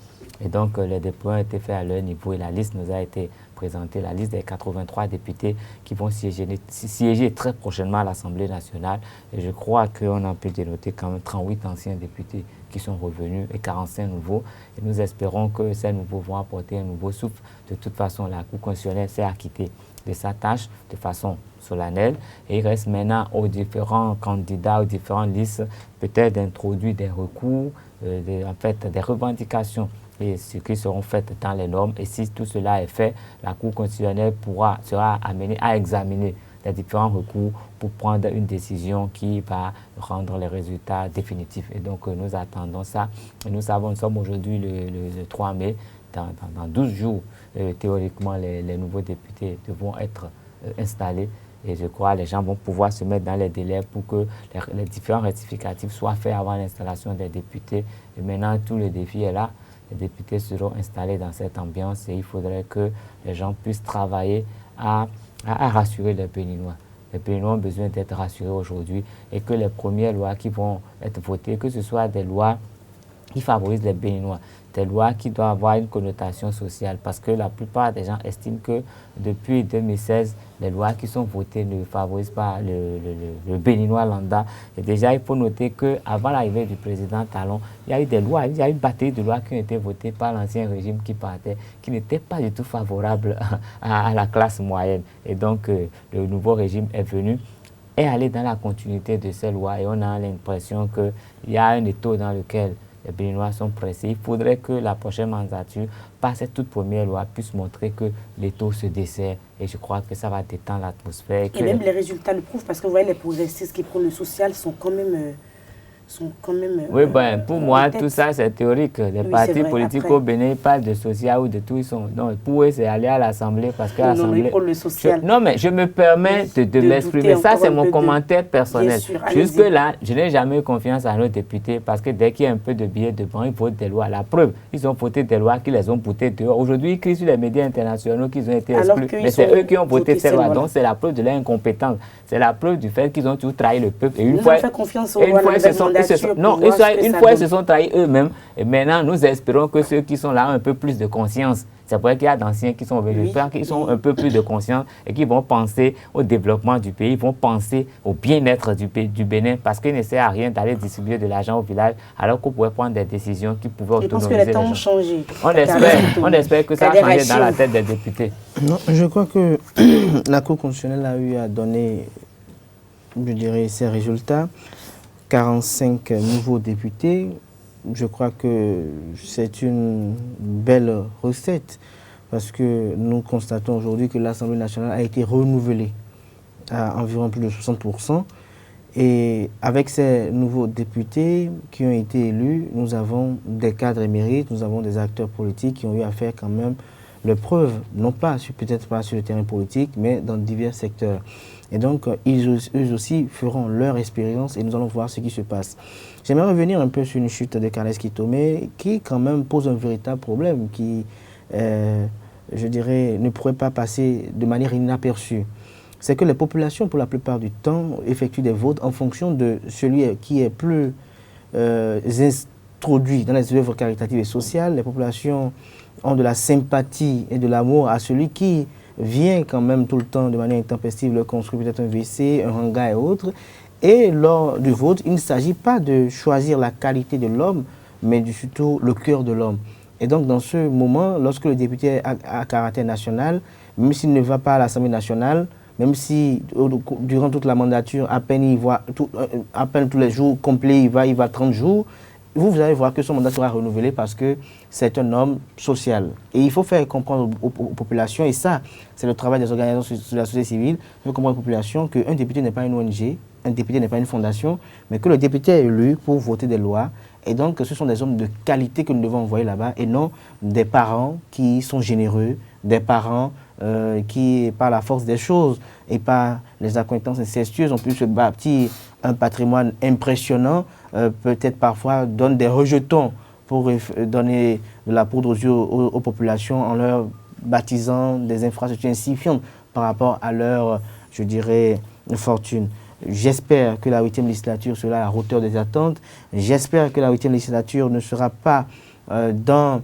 C: Et donc, les déploiements ont été faits à leur niveau et la liste nous a été présentée, la liste des 83 députés qui vont siéger très prochainement à l'Assemblée nationale. Et je crois qu'on a pu dénoter quand même 38 anciens députés qui sont revenus et 45 nouveaux. Et nous espérons que ces nouveaux vont apporter un nouveau souffle. De toute façon, la Cour constitutionnelle s'est acquittée de sa tâche de façon solennelle. Et il reste maintenant aux différents candidats, aux différentes listes, peut-être d'introduire des recours, des revendications et ce qui seront faites dans les normes. Et si tout cela est fait, la Cour constitutionnelle sera amenée à examiner les différents recours pour prendre une décision qui va rendre les résultats définitifs. Et donc, nous attendons ça. Et nous sommes aujourd'hui le 3 mai. Dans 12 jours, théoriquement, les nouveaux députés devront être installés. Et je crois que les gens vont pouvoir se mettre dans les délais pour que les différents rectificatifs soient faits avant l'installation des députés. Et maintenant, tout le défi est là. Les députés seront installés dans cette ambiance et il faudrait que les gens puissent travailler à rassurer les Béninois. Les Béninois ont besoin d'être rassurés aujourd'hui et que les premières lois qui vont être votées, que ce soit des lois qui favorisent les Béninois, des lois qui doivent avoir une connotation sociale parce que la plupart des gens estiment que depuis 2016, les lois qui sont votées ne favorisent pas le Béninois lambda. Et déjà, il faut noter qu'avant l'arrivée du président Talon, il y a eu des lois, il y a eu une batterie de lois qui ont été votées par l'ancien régime qui partait, qui n'étaient pas du tout favorables à la classe moyenne. Et donc, le nouveau régime est venu et allé dans la continuité de ces lois et on a l'impression qu'il y a un étau dans lequel les Béninois sont pressés. Il faudrait que la prochaine mandature, par cette toute première loi, puisse montrer que l'étau se dessert. Et je crois que ça va détendre l'atmosphère.
A: Et même les résultats le prouvent, parce que vous voyez, les progressistes qui prennent le social sont quand même...
C: oui, pour moi, tout ça, c'est théorique. Les partis politiques au Bénin parlent de social ou de tout. Non, pour eux, c'est aller à l'Assemblée parce que l'Assemblée...
A: Non, le social.
C: Non, mais je me permets de m'exprimer. Ça, c'est mon commentaire personnel. Jusque-là, je n'ai jamais eu confiance à nos députés parce que dès qu'il y a un peu de billets de banque, ils votent des lois. La preuve, ils ont voté des lois qui les ont boutées dehors. Aujourd'hui, ils crient sur les médias internationaux qu'ils ont été exclus. Mais c'est eux qui ont voté ces lois. Donc, c'est la preuve de leur incompétence. C'est la preuve du fait qu'ils ont toujours trahi le peuple. Et une fois, ils une fois ils se sont trahis eux-mêmes, et maintenant nous espérons que ceux qui sont là ont un peu plus de conscience. C'est vrai qu'il y a d'anciens qui sont venus, qui sont un peu plus de conscience et qui vont penser au développement du pays, vont penser au bien-être du Bénin, parce qu'il ne sert à rien d'aller distribuer de l'argent au village alors qu'on pouvait prendre des décisions qui pouvaient autonomiser les gens. Je pense que les temps ont changé. On espère que ça a changé dans la tête des députés.
B: Non, je crois que la Cour constitutionnelle a eu à donner, je dirais, ses résultats. 45 nouveaux députés. Je crois que c'est une belle recette parce que nous constatons aujourd'hui que l'Assemblée nationale a été renouvelée à environ plus de 60%. Et avec ces nouveaux députés qui ont été élus, nous avons des cadres émérites, nous avons des acteurs politiques qui ont eu à faire quand même le preuve, non pas peut-être pas sur le terrain politique, mais dans divers secteurs. Et donc, eux aussi feront leur expérience et nous allons voir ce qui se passe. J'aimerais revenir un peu sur une chute de Carles Kitome qui quand même pose un véritable problème qui, je dirais, ne pourrait pas passer de manière inaperçue. C'est que les populations, pour la plupart du temps, effectuent des votes en fonction de celui qui est plus introduit dans les œuvres caritatives et sociales. Les populations ont de la sympathie et de l'amour à celui qui vient quand même tout le temps de manière intempestive leur construire peut-être un WC, un hangar et autres. Et lors du vote, il ne s'agit pas de choisir la qualité de l'homme, mais surtout le cœur de l'homme. Et donc dans ce moment, lorsque le député est à caractère national, même s'il ne va pas à l'Assemblée nationale, même si durant toute la mandature, à peine tous les jours complets, il va 30 jours, vous allez voir que son mandat sera renouvelé parce que c'est un homme social. Et il faut faire comprendre aux populations, et ça, c'est le travail des organisations de la société civile, il faut comprendre aux populations qu'un député n'est pas une ONG, un député n'est pas une fondation, mais que le député est élu pour voter des lois. Et donc, ce sont des hommes de qualité que nous devons envoyer là-bas, et non des parents qui sont généreux, des parents qui, par la force des choses et par les accointances incestueuses, ont pu se bâtir un patrimoine impressionnant, peut-être parfois donnent des rejetons pour donner de la poudre aux yeux aux populations en leur baptisant des infrastructures insignifiantes par rapport à leur, je dirais, fortune. J'espère que la 8e législature sera à la hauteur des attentes. J'espère que la 8e législature ne sera pas dans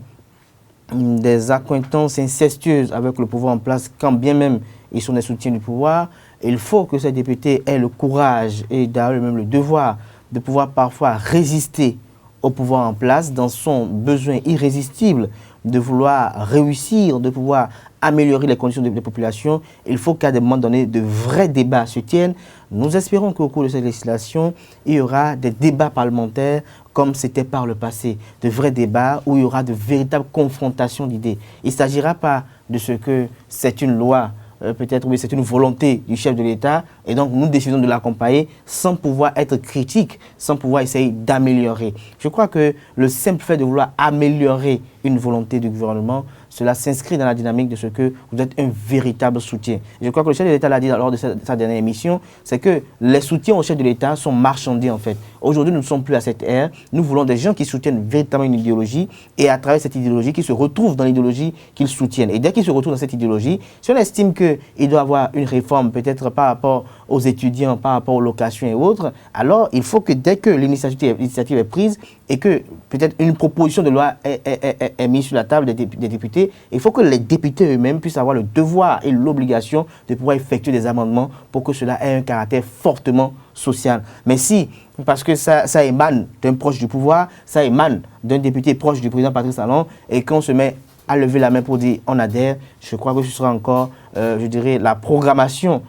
B: des accointances incestueuses avec le pouvoir en place, quand bien même ils sont des soutiens du pouvoir. Il faut que ces députés aient le courage et d'ailleurs même le devoir de pouvoir parfois résister au pouvoir en place dans son besoin irrésistible de vouloir réussir, de pouvoir améliorer les conditions des populations. Il faut qu'à des moments donnés, de vrais débats se tiennent. Nous espérons qu'au cours de cette législation, il y aura des débats parlementaires comme c'était par le passé, de vrais débats où il y aura de véritables confrontations d'idées. Il ne s'agira pas de ce que c'est une loi, peut-être, oui, c'est une volonté du chef de l'État, et donc nous décidons de l'accompagner sans pouvoir être critique, sans pouvoir essayer d'améliorer. Je crois que le simple fait de vouloir améliorer une volonté du gouvernement, cela s'inscrit dans la dynamique de ce que vous êtes un véritable soutien. Je crois que le chef de l'État l'a dit lors de sa dernière émission, c'est que les soutiens au chef de l'État sont marchandés en fait. Aujourd'hui, nous ne sommes plus à cette ère. Nous voulons des gens qui soutiennent véritablement une idéologie et à travers cette idéologie, qui se retrouvent dans l'idéologie qu'ils soutiennent. Et dès qu'ils se retrouvent dans cette idéologie, si on estime qu'il doit y avoir une réforme peut-être par rapport aux étudiants, par rapport aux locations et autres, alors il faut que dès que l'initiative est prise et que peut-être une proposition de loi est mise sur la table des députés, il faut que les députés eux-mêmes puissent avoir le devoir et l'obligation de pouvoir effectuer des amendements pour que cela ait un caractère fortement social. Mais si, parce que ça émane d'un proche du pouvoir, ça émane d'un député proche du président Patrice Talon, et qu'on se met à lever la main pour dire on adhère, je crois que ce sera encore, je dirais, la programmation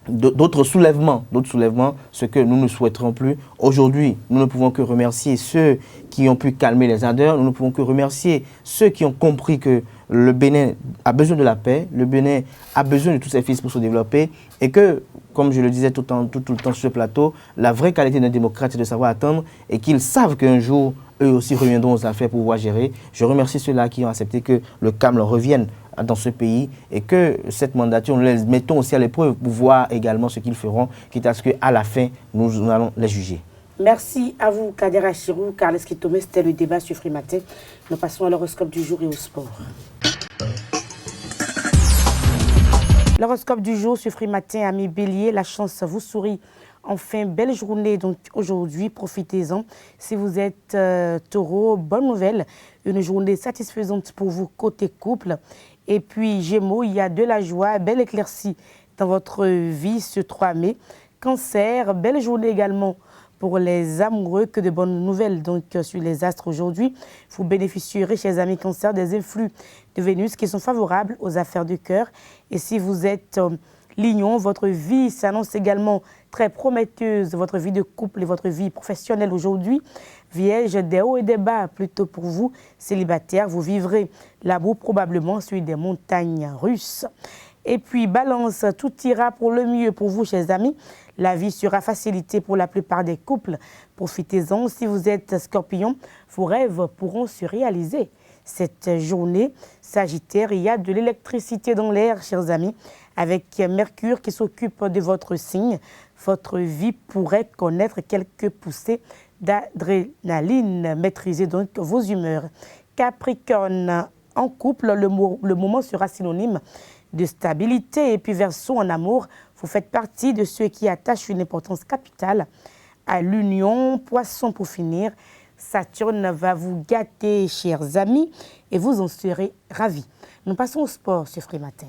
B: d'autres soulèvements, ce que nous ne souhaiterons plus. Aujourd'hui, nous ne pouvons que remercier ceux qui ont pu calmer les ardeurs, nous ne pouvons que remercier ceux qui ont compris que le Bénin a besoin de la paix, le Bénin a besoin de tous ses fils pour se développer, et que, comme je le disais tout le temps sur ce plateau, la vraie qualité d'un démocrate, c'est de savoir attendre, et qu'ils savent qu'un jour, eux aussi reviendront aux affaires pour pouvoir gérer. Je remercie ceux-là qui ont accepté que le calme leur revienne dans ce pays, et que cette mandature, nous les mettons aussi à l'épreuve pour voir également ce qu'ils feront, quitte à ce qu'à la fin, nous allons les juger.
A: Merci à vous, Kader Achirou, Carles Kitome. C'était le débat sur Free Matin. Nous passons à l'horoscope du jour et au sport. L'horoscope du jour sur Free Matin, amis Bélier, la chance vous sourit Enfin, belle journée donc aujourd'hui, profitez-en. Si vous êtes taureau, bonne nouvelle, une journée satisfaisante pour vous côté couple. Et puis Gémeaux, il y a de la joie, belle éclaircie dans votre vie ce 3 mai. Cancer, belle journée également pour les amoureux, que de bonnes nouvelles donc sur les astres aujourd'hui. Vous bénéficierez, chers amis Cancer, des influx de Vénus qui sont favorables aux affaires du cœur. Et si vous êtes Lion, votre vie s'annonce également très prometteuse, votre vie de couple et votre vie professionnelle aujourd'hui. Vierge, des hauts et des bas plutôt pour vous, célibataires. Vous vivrez l'amour probablement sur des montagnes russes. Et puis Balance, tout ira pour le mieux pour vous, chers amis. La vie sera facilitée pour la plupart des couples. Profitez-en. Si vous êtes Scorpion, vos rêves pourront se réaliser. Cette journée, Sagittaire, il y a de l'électricité dans l'air, chers amis. Avec Mercure qui s'occupe de votre signe, votre vie pourrait connaître quelques poussées d'adrénaline. Maîtrisez donc vos humeurs. Capricorne, en couple, le moment sera synonyme de stabilité. Et puis Verseau, en amour, vous faites partie de ceux qui attachent une importance capitale à l'union. Poisson, pour finir, Saturne va vous gâter, chers amis, et vous en serez ravis. Nous passons au sport ce Matin.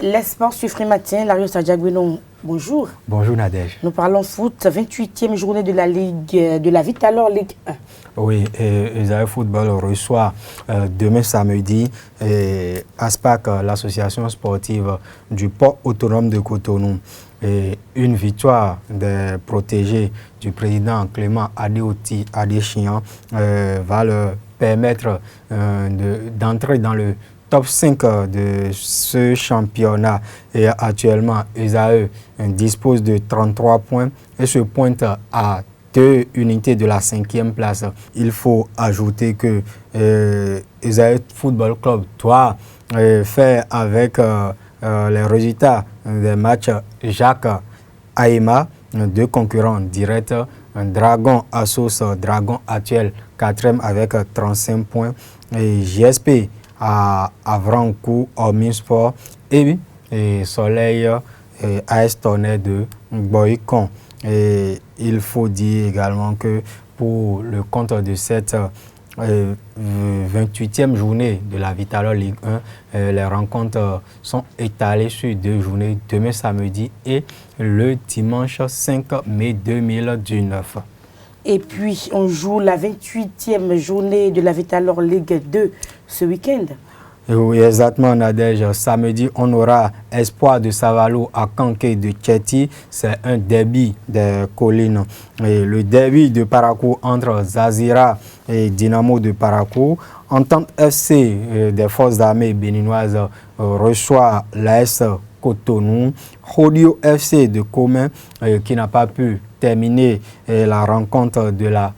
A: Les sports sur Matin, Lario Sadjagouenon, bonjour.
L: Bonjour Nadège.
A: Nous parlons foot, 28e journée de la Ligue de la Vitalor Ligue 1.
L: Oui, Isaïe Football reçoit demain samedi ASPAC, l'association sportive du port autonome de Cotonou. Et une victoire des protégés du président Clément Adéoti Adéchian va leur permettre d'entrer dans le top 5 de ce championnat. Et actuellement, Isaïe dispose de 33 points et se pointe à 2 unités de la 5e place. Il faut ajouter que Isaïe Football Club doit faire avec les résultats des matchs Jacques Aïma, 2 concurrents directs, Dragon Assos, Dragon actuel 4e avec 35 points, et JSP à Avrancourt, Omnisport, et Soleil AS Tonnerre de Boycon. Et il faut dire également que pour le compte de cette 28e journée de la Vitalor Ligue 1, les rencontres sont étalées sur 2 journées, demain samedi et le dimanche 5 mai 2019.
A: Et puis, on joue la 28e journée de la Vitalor Ligue 2 ce week-end.
L: Oui, exactement, Nadège. Samedi, on aura Espoir de Savalo à Kanké de Tchéti. C'est un derby des collines. Et le derby de Parakou entre Zazira et Dynamo de Parakou. Entente FC des forces armées béninoises reçoit l'AS Cotonou. Rodio FC de Commun qui n'a pas pu terminer la rencontre de la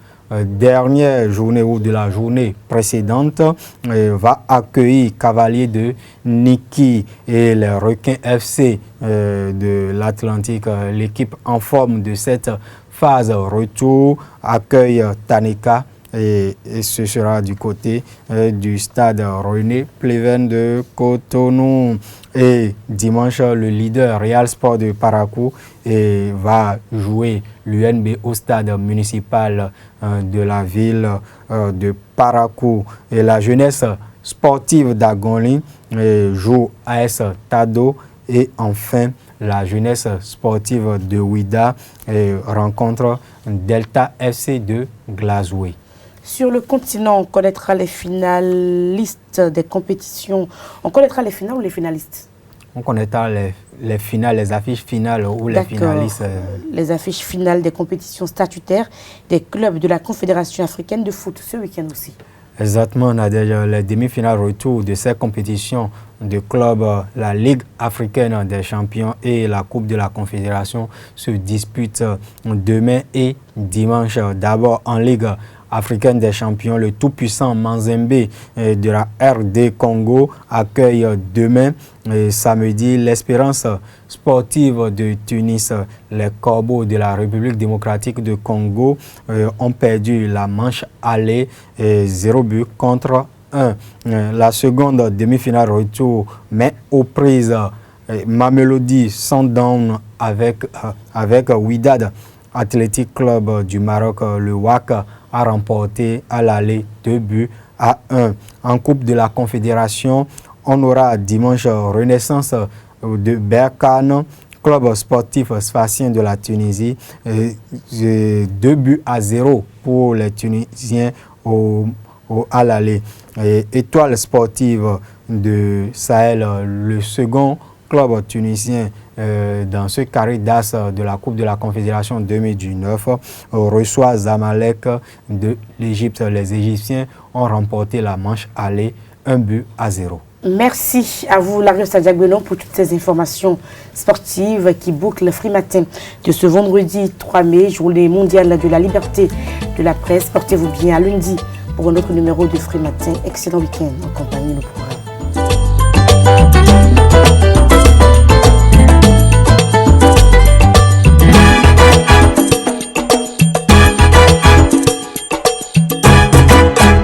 L: dernière journée ou de la journée précédente, va accueillir Cavalier de Niki et les Requins FC de l'Atlantique. L'équipe en forme de cette phase retour accueille Tanika. Et ce sera du côté du stade René Pleven de Cotonou. Et dimanche, le leader Real Sport de Parakou va jouer l'UNB au stade municipal de la ville de Parakou. Et la jeunesse sportive d'Agoni joue AS Tado. Et enfin, la jeunesse sportive de Ouida rencontre Delta FC de Glasgow.
A: Sur le continent, on connaîtra les finalistes des compétitions. On connaîtra les finales ou les finalistes?
L: On connaîtra les finales, les affiches finales ou les finalistes.
A: Les affiches finales des compétitions statutaires des clubs de la Confédération africaine de foot ce week-end aussi.
L: Exactement, on a déjà les demi-finales retour de ces compétitions de clubs. La Ligue africaine des champions et la Coupe de la Confédération se disputent demain et dimanche. D'abord en Ligue africaine des champions, le tout-puissant Manzembe de la RD Congo accueille demain et samedi l'Espérance sportive de Tunis. Les Corbeaux de la République démocratique de Congo ont perdu la manche aller 0 but contre 1. La seconde demi-finale retour met aux prises Mamelodi Sundown avec Wydad Athletic Club du Maroc. Le WAC a remporté à l'aller 2-1. En Coupe de la Confédération, on aura dimanche Renaissance de Berkane, club sportif sphacien de la Tunisie, 2-0 pour les Tunisiens à l'aller. Étoile sportive de Sahel, le second club tunisien dans ce carré d'as de la Coupe de la Confédération 2019, reçoit Zamalek de l'Égypte. Les Égyptiens ont remporté la manche aller 1-0.
A: Merci à vous, Larios Adiagbenon, pour toutes ces informations sportives qui bouclent le Free Matin de ce vendredi 3 mai, journée mondiale de la liberté de la presse. Portez-vous bien à lundi pour un autre numéro de Free Matin. Excellent week-end en compagnie de nos programmes.